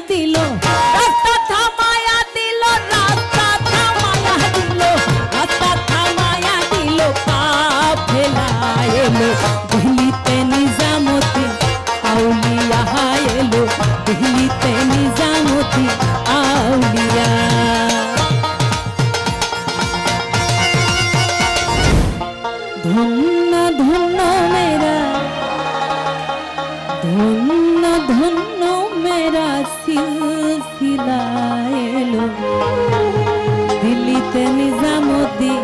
दिल रास्ता थामाया दिल रास्ता थामाया दिल रास्ता थामाया दिल काफेला एलो दिल्लीते निजामुद्दीन आउलिया एलो दिल्लीते निजामुद्दीन आउलिया धन्य धन्य मेरा धन्य धन्य मेरा सिलसिला एलो दिल्लीते निजामुद्दीन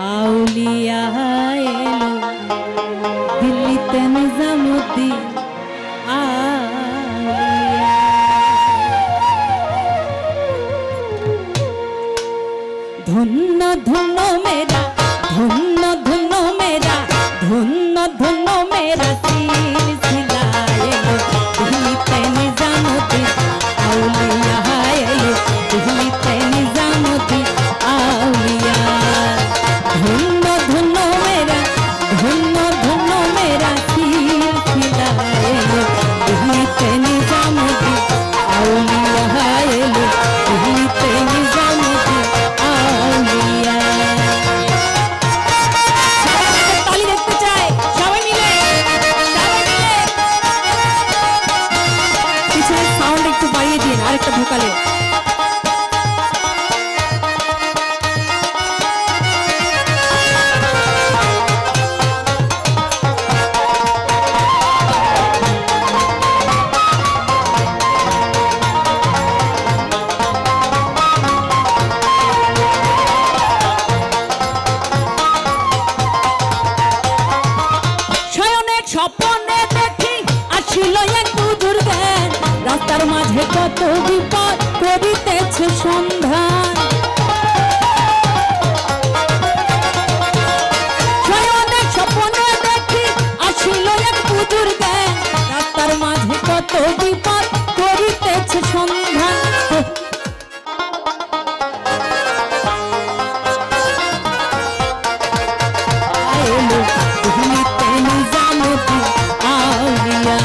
आउलिया एलो दिल्लीते निजामुद्दीन आउलिया धन्य धन्य मेरा धन्य धन्य मेरा धन्य धन्य मेरा सिलसिला एलो दिल्लीते निजामुद्दीन आउलिया एलो दिल्लीते निजामुद्दीन आउलिया धन्य धन्य मेरा धन्य धन्य मेरा सिलसिला एलो दिल्लीते निजामुद्दीन आउलिया एलो दिल्लीते निजामुद्दीन आउलिया ताली देखते चाय सबाई मिले पीछे साउंड একটু বাড়িয়ে দিন আরেকটা ভোকালে স্বপ্নে দেখি আসিল এক বুধুর জ্ঞান রাস্তার মাঝে কত বিপদ করিতেছে সন্ধান স্বপ্নে দেখি আসিল এক বুধুর জ্ঞান রাস্তার মাঝে কত বিপদ করিতেছে সন্ধান दिल्लीते निजामुद्दीन आउलिया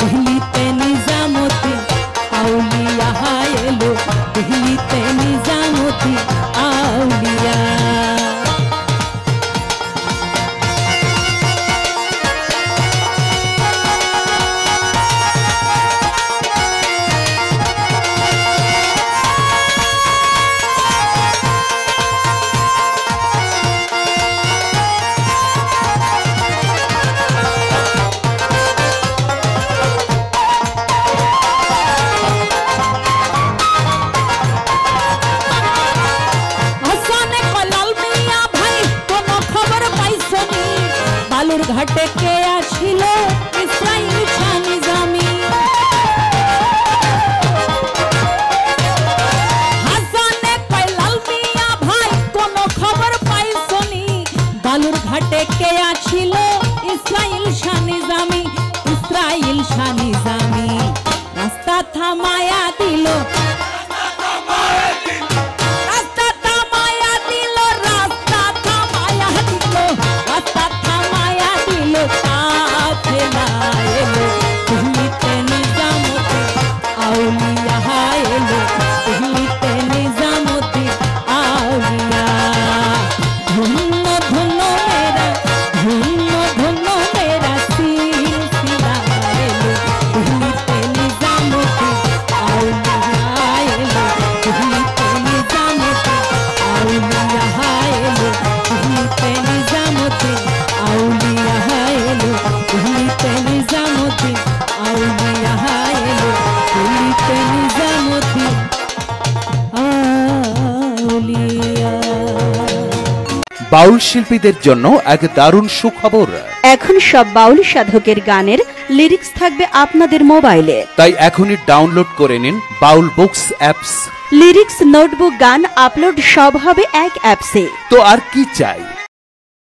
दिल्लीते निजामुद्दीन आउलिया एलो दिल्लीते निजामुद्दीन आउलिया घाटे के आशिलो इस्राइल शाह निजामी हासाने कइलाल मिया भाई कोनो खबर पाइसनी बालुर घाटे के आशिलो इस्राइल शाह निजामी रास्ता थामाया दिलो धन्य धन्य मेरा धन्य धन्य বাউল শিল্পীদের জন্য এক দারুণ সুখবর। এখন সব বাউল সাধকের গানের লিরিক্স থাকবে আপনাদের মোবাইলে। তাই এখনই ডাউনলোড করে নিন বাউল বুকস অ্যাপস। লিরিক্স, নোটবুক, গান আপলোড সব হবে এক অ্যাপসে। তো আর কি চাই?